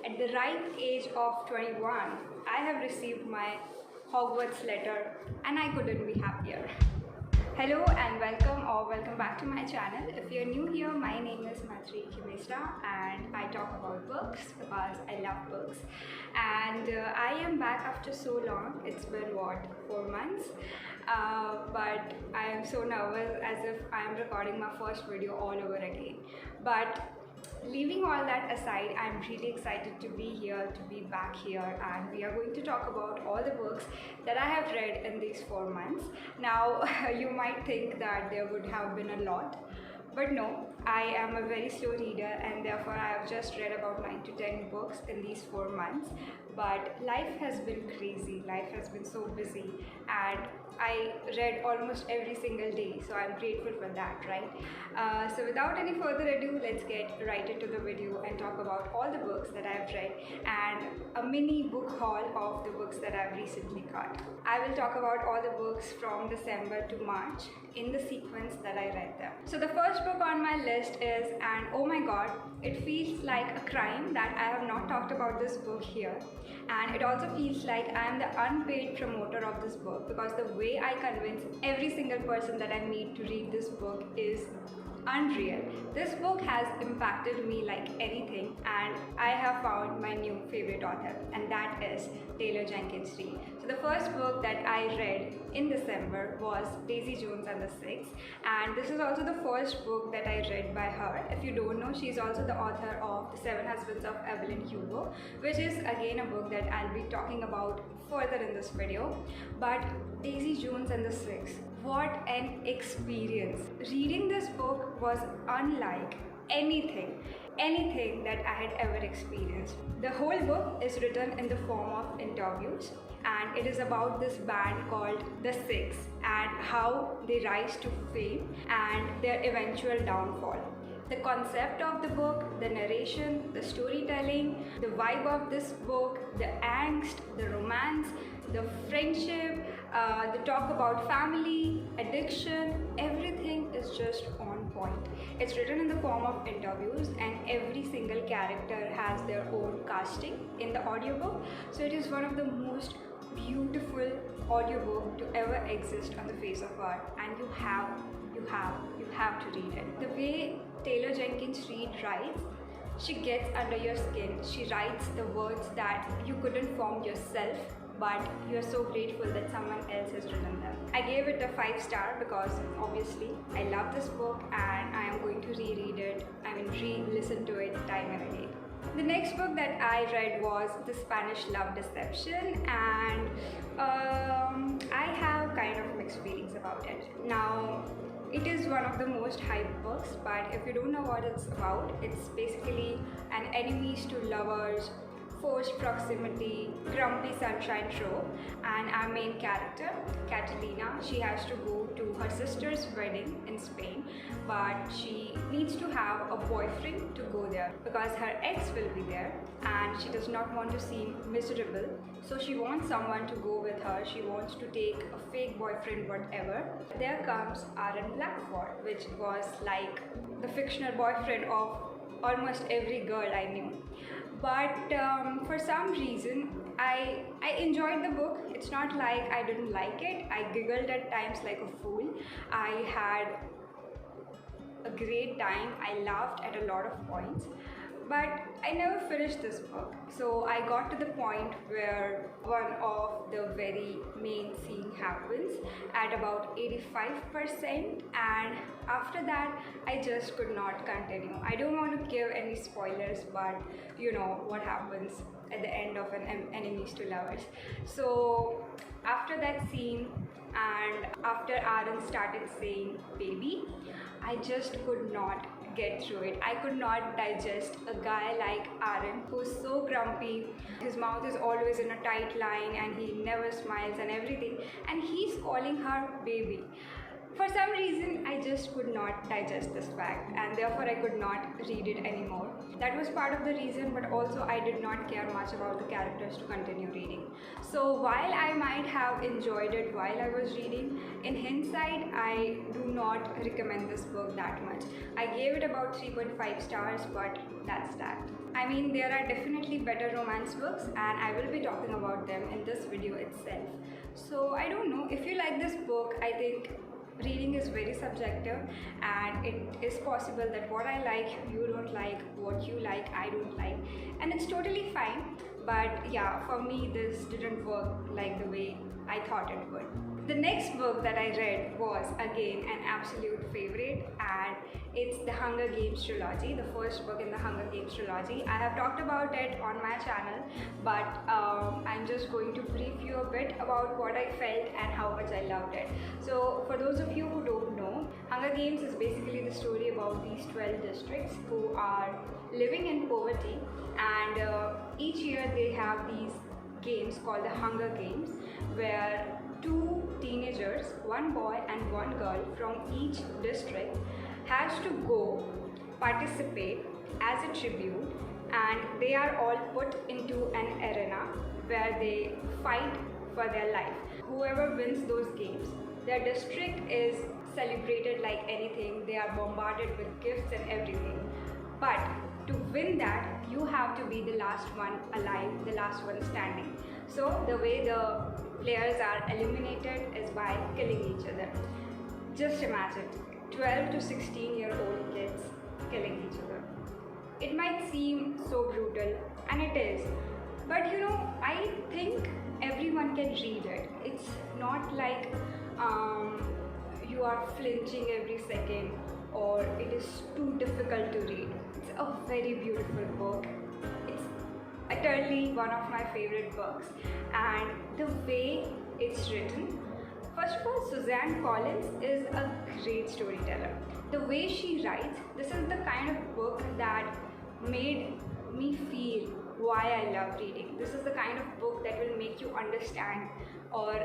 At the ripe age of 21, I have received my Hogwarts letter and I couldn't be happier. Hello and welcome back to my channel. If you're new here, my name is and I talk about books because I love books. And I am back after so long. It's been 4 months? But I am so nervous as if I am recording my first video all over again. But leaving all that aside, I'm really excited to be here, to be back here, and we are going to talk about all the books that I have read in these 4 months. Now, you might think that there would have been a lot, but no, I am a very slow reader and therefore I have just read about 9 to 10 books in these 4 months. But life has been crazy, life has been so busy, and I read almost every single day, so I'm grateful for that, right? So without any further ado, let's get right into the video and talk about all the books that I've read and a mini book haul of the books that I've recently got. I will talk about all the books from December to March in the sequence that I read them. So the first book on my list is, and oh my god, it feels like a crime that I have not talked about this book here. And it also feels like I am the unpaid promoter of this book, because the way I convince every single person that I meet to read this book is unreal. This book has impacted me like anything, and I have found my new favorite author, and that is Taylor Jenkins Reid. So the first book that I read in December was Daisy Jones and the Six, and this is also the first book that I read by her. If you don't know, she's also the author of The Seven Husbands of Evelyn, Hugo, which is again a book that I'll be talking about further in this video. But Daisy Jones and the Six, what an experience. Reading this book was unlike anything that I had ever experienced. The whole book is written in the form of interviews, and it is about this band called The Six and how they rise to fame and their eventual downfall. The concept of the book, the narration, the storytelling, the vibe of this book, the angst, the romance, the friendship, the talk about family, addiction, everything is just on point. It's written in the form of interviews, and every single character has their own casting in the audiobook. So it is one of the most beautiful audiobook to ever exist on the face of earth, and you have to read it. The way Taylor Jenkins Reid writes, she gets under your skin. She writes the words that you couldn't form yourself, but you're so grateful that someone else has written them. I gave it a 5-star because obviously I love this book and I am going to reread it, re-listen to it time and again. The next book that I read was The Spanish Love Deception, and I have kind of mixed feelings about it. Now, it is one of the most hyped books, but if you don't know what it's about, it's basically an enemies to lovers, forced proximity, grumpy sunshine trope, and our main character, Catalina, she has to go to her sister's wedding in Spain, but she needs to have a boyfriend to go there because her ex will be there and she does not want to seem miserable, so she wants someone to go with her. She wants to take a fake boyfriend, whatever. There comes Aaron Blackford, which was like the fictional boyfriend of almost every girl I knew. But for some reason, I enjoyed the book. It's not like I didn't like it. I giggled at times like a fool. I had a great time. I laughed at a lot of points. But I never finished this book. So I got to the point where one of the very main scene happens at about 85%, and after that I just could not continue. I don't want to give any spoilers, but you know what happens at the end of an enemies to lovers. So after that scene and after Aaron started saying baby, I just could not get through it. I could not digest a guy like Aaron who's so grumpy. His mouth is always in a tight line and he never smiles and everything, and he's calling her baby. For some reason, I just could not digest this fact, and therefore I could not read it anymore. That was part of the reason, but also I did not care much about the characters to continue reading. So while I might have enjoyed it while I was reading, in hindsight, I do not recommend this book that much. I gave it about 3.5 stars, but that's that. I mean, there are definitely better romance books, and I will be talking about them in this video itself. So I don't know, if you like this book, I think reading is very subjective, and it is possible that what I like you don't like, what you like I don't like, and it's totally fine. But yeah, for me this didn't work like the way I thought it would. The next book that I read was again an absolute favorite, and it's the Hunger Games trilogy, the first book in the Hunger Games trilogy. I have talked about it on my channel, but I'm just going to brief you a bit about what I felt and how much I loved it. So for those of you who don't know, Hunger Games is basically the story about these 12 districts who are living in poverty, and each year they have these games called the Hunger Games, where two teenagers, one boy and one girl from each district, has to go participate as a tribute, and they are all put into an arena where they fight for their life. Whoever wins those games, their district is celebrated like anything. They are bombarded with gifts and everything. But to win that, you have to be the last one alive, the last one standing. So the way the players are eliminated is by killing each other. Just imagine 12 to 16-year-old kids killing each other. It might seem so brutal, and it is, but you know, I think everyone can read it. It's not like you are flinching every second or it is too difficult to read. It's a very beautiful book. It's utterly one of my favorite books, and the way it's written, first of all, Suzanne Collins is a great storyteller. The way she writes, this is the kind of book that made me feel why I love reading. This is the kind of book that will make you understand or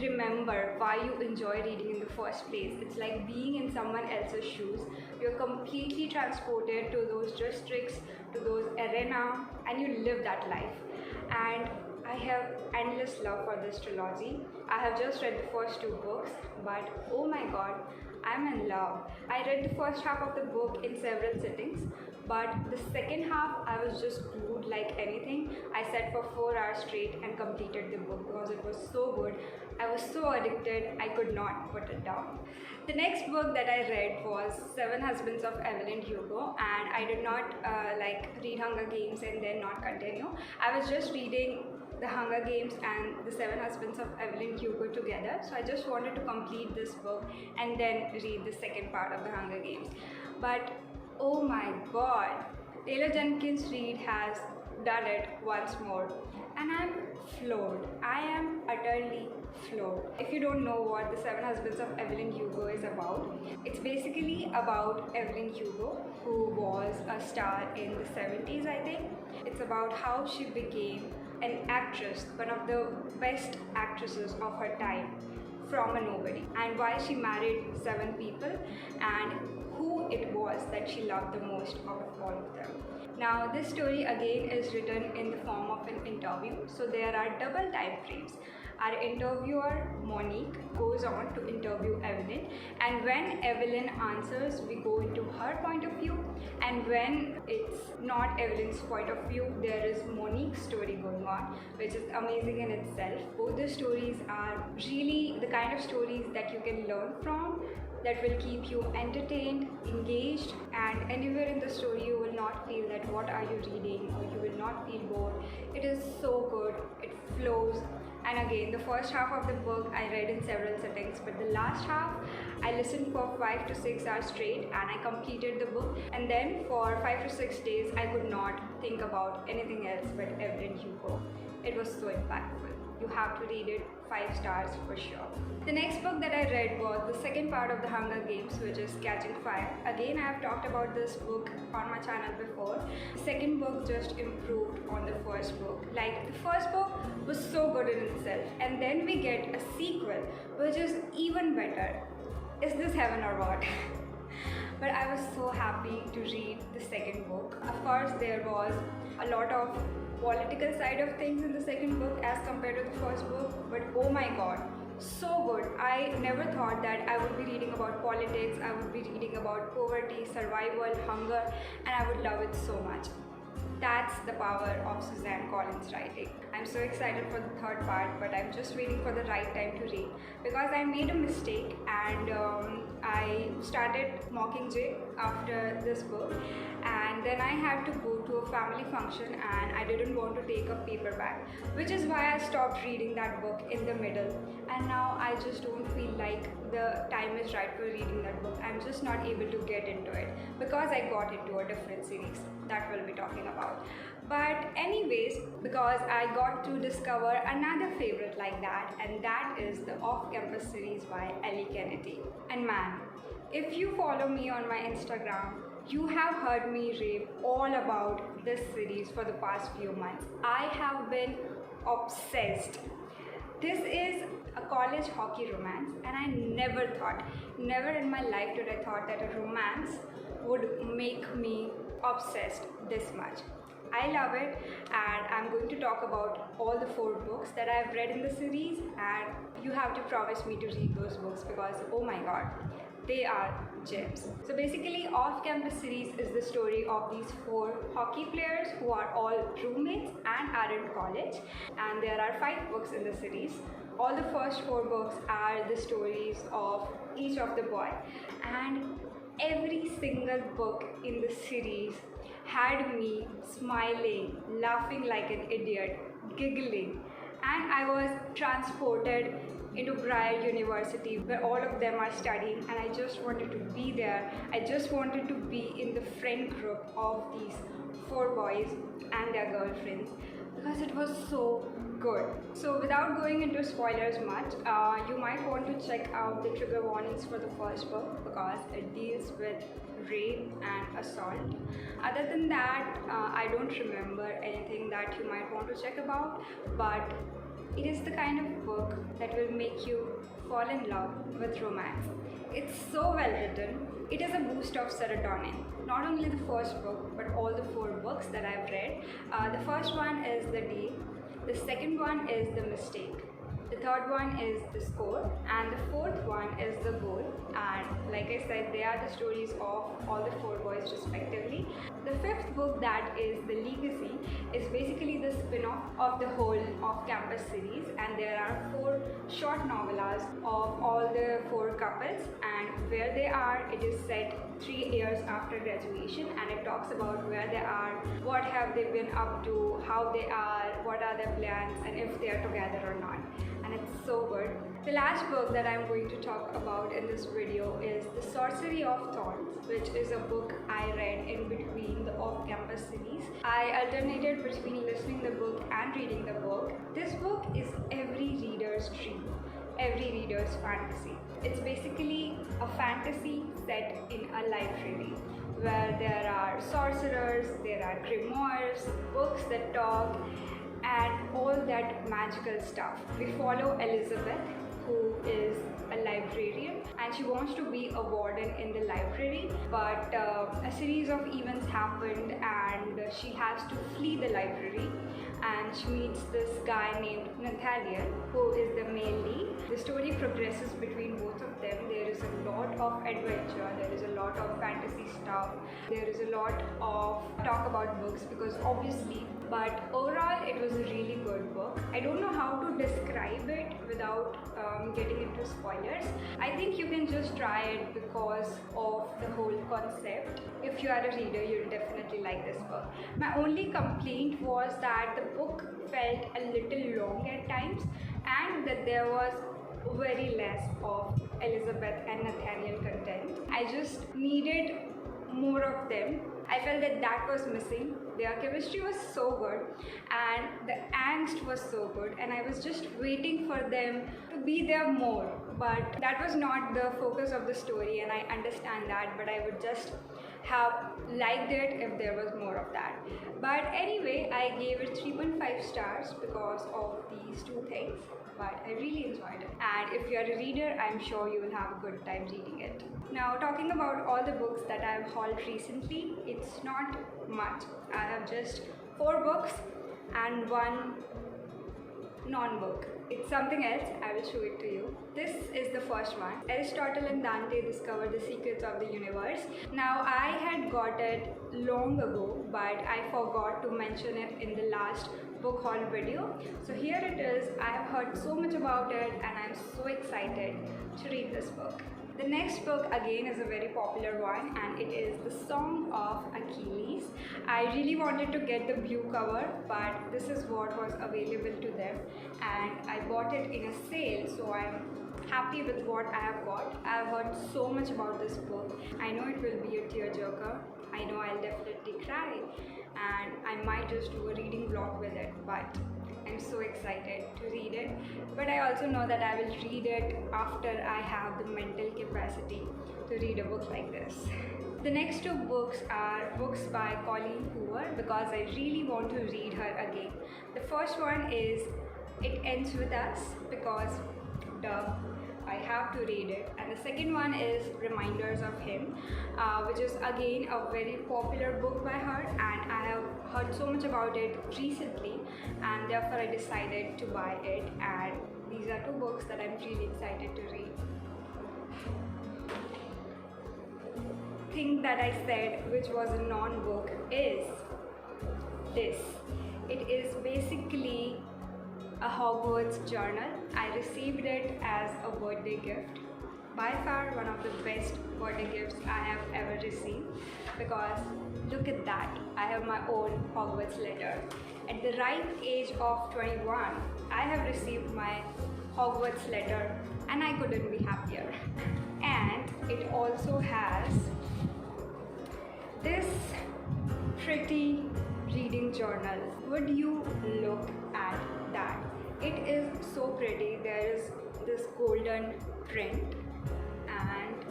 remember why you enjoy reading in the first place. It's like being in someone else's shoes. You're completely transported to those districts, to those arena, and you live that life. And I have endless love for this trilogy. I have just read the first two books, but oh my god, I'm in love. I read the first half of the book in several sittings, but the second half I was just glued like anything. I sat for 4 hours straight and completed the book because it was so good. I was so addicted, I could not put it down. The next book that I read was Seven Husbands of Evelyn Hugo, and I did not read Hunger Games and then not continue. I was just reading the Hunger Games and the Seven Husbands of Evelyn Hugo together, so I just wanted to complete this book and then read the second part of the Hunger Games. But oh my god, Taylor Jenkins Reid has done it once more, and I'm floored. I am utterly floored. If you don't know what the Seven Husbands of Evelyn Hugo is about, it's basically about Evelyn Hugo, who was a star in the 70s, I think. It's about how she became an actress, one of the best actresses of her time, from a nobody, and why she married 7 people, and who it was that she loved the most out of all of them. Now this story again is written in the form of an interview, so there are double time frames. Our interviewer Monique goes on to interview Evelyn, and when Evelyn answers, we go into her point of view, and when it's not Evelyn's point of view, there is Monique's story going on, which is amazing in itself. Both the stories are really the kind of stories that you can learn from, that will keep you entertained, engaged, and anywhere in the story you will not feel that what are you reading, or you will not feel bored. It is so good, it flows. And again, the first half of the book I read in several sittings, but the last half I listened for 5 to 6 hours straight and I completed the book. And then for 5 to 6 days I could not think about anything else but Evelyn Hugo. It was so impactful. You have to read it, 5 stars for sure. The next book that I read was the second part of the Hunger Games, which is Catching Fire. Again, I have talked about this book on my channel before. The second book just improved on the first book. Like, the first book was so good in itself, and then we get a sequel which is even better. is this heaven or what? But I was so happy to read the second book. Of course, there was a lot of political side of things in the second book as compared to the first book, but oh my god, so good. I never thought that I would be reading about politics, I would be reading about poverty, survival, hunger, and I would love it so much. That's the power of Suzanne Collins' writing. I'm so excited for the third part, but I'm just waiting for the right time to read because I made a mistake and I started Mockingjay after this book, and then I had to go to a family function and I didn't want to take a paperback, which is why I stopped reading that book in the middle, and now I just don't feel like the time is right for reading that book. I'm just not able to get into it because I got into a different series that we'll be talking about. But anyways, because I got to discover another favorite like that, and that is the Off-Campus series by Ellie Kennedy. And man, if you follow me on my Instagram, you have heard me rave all about this series for the past few months. I have been obsessed. This is a college hockey romance, and I never in my life did I thought that a romance would make me obsessed this much. I love it, and I'm going to talk about all the 4 books that I've read in the series, and you have to promise me to read those books because oh my god, they are gems. So basically, Off-Campus series is the story of these 4 hockey players who are all roommates and are in college, and there are 5 books in the series. All the first 4 books are the stories of each of the boys, and every single book in the series had me smiling, laughing like an idiot, giggling, and I was transported into Briar University where all of them are studying, and I just wanted to be there. I just wanted to be in the friend group of these 4 boys and their girlfriends because it was so good. So without going into spoilers much, you might want to check out the trigger warnings for the first book because it deals with rape and assault. Other than that, I don't remember anything that you might want to check about, but it is the kind of book that will make you fall in love with romance. It's so well written. It is a boost of serotonin. Not only the first book, but all the 4 books that I've read. The first one is The Deal. The second one is The Mistake. The third one is The Score, and the fourth one is The Goal. And like I said, they are the stories of all the 4 boys respectively. The 5th book, that is The Legacy, is basically the spin-off of the whole Off-Campus series, and there are 4 short novellas of all the 4 couples, and where they are, it is set 3 years after graduation, and it talks about where they are, what have they been up to, how they are, what are their plans, and if they are together or not. And it's so good. The last book that I'm going to talk about in this video is The Sorcery of Thorns, which is a book I read in between the Off-Campus series. I alternated between listening the book and reading the book. This book is every reader's dream, every reader's fantasy. It's basically a fantasy set in a library where there are sorcerers, there are grimoires, books that talk, and all that magical stuff. We follow Elizabeth, who is a librarian, and she wants to be a warden in the library, but a series of events happened and she has to flee the library, and she meets this guy named Nathaniel, who is the male lead. The story progresses between both of them. There is a lot of adventure, there is a lot of fantasy stuff, there is a lot of talk about books because obviously, but overall it was a really good book. I don't know how to describe it without getting into spoilers. I think you can just try it because of the whole concept. If you are a reader, you'll definitely like this book. My only complaint was that the book felt a little long at times, and that there was very less of Elizabeth and Nathaniel content. I just needed more of them. I felt that that was missing. Their chemistry was so good and the angst was so good, and I was just waiting for them to be there more, but that was not the focus of the story, and I understand that, but I would just have liked it if there was more of that. But anyway, I gave it 3.5 stars because of these two things. But I really enjoyed it. And if you're a reader, I'm sure you will have a good time reading it. Now, talking about all the books that I've hauled recently, it's not much. I have just 4 books and 1 non-book. It's something else. I will show it to you. This is the first one. Aristotle and Dante discovered the secrets of the universe. Now, I had got it long ago, but I forgot to mention it in the last book haul video. So here it is. I have heard so much about it and I'm so excited to read this book. The next book again is a very popular one, and it is The Song of Achilles. I really wanted to get the blue cover, but this is what was available to them and I bought it in a sale, so I'm happy with what I have got. I have heard so much about this book. I know it will be a tearjerker. I know I'll definitely cry and I might just do a reading vlog with it, but I'm so excited to read it. But I also know that I will read it after I have the mental capacity to read a book like this. The next 2 books are books by Colleen Hoover because I really want to read her again. The first one is It Ends With Us because duh, I have to read it. And the second one is Reminders of Him, which is again a very popular book by her, and I have heard so much about it recently and therefore I decided to buy it, and these are 2 books that I'm really excited to read. Thing that I said which was a non-book is this. It is basically a Hogwarts journal. I received it as a birthday gift. By far one of the best birthday gifts I have ever received because look at that. I have my own Hogwarts letter. At the ripe age of 21, I have received my Hogwarts letter and I couldn't be happier. And it also has this pretty reading journal. Would you look at that? It is so pretty. There is this golden print and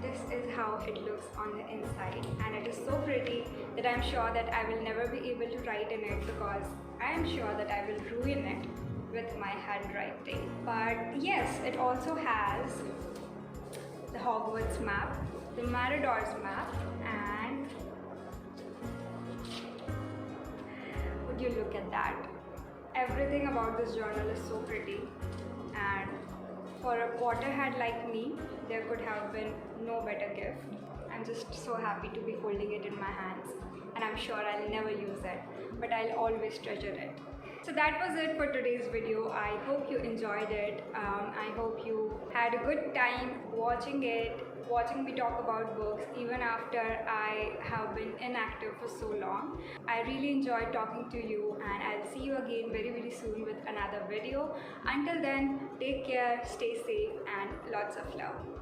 this is how it looks on the inside, and it is so pretty that I'm sure that I will never be able to write in it because I am sure that I will ruin it with my handwriting. But yes, it also has the Hogwarts map, the Marauders map, and would you look at that? Everything about this journal is so pretty, and for a Potterhead like me, there could have been no better gift. I'm just so happy to be holding it in my hands, and I'm sure I'll never use it, but I'll always treasure it. So that was it for today's video. I hope you enjoyed it. I hope you had a good time watching me talk about books even after I have been inactive for so long. I really enjoyed talking to you, and I'll see you again very, very soon with another video. Until then, take care, stay safe, and lots of love.